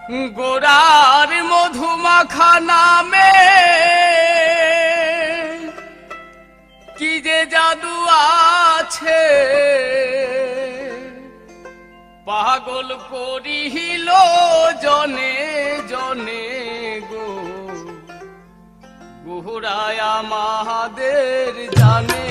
গোরার মধুমাখা নামে কি যে জাদু আছে, পাগল করিল জনে জনে গো, গোরায় আমাদের জানে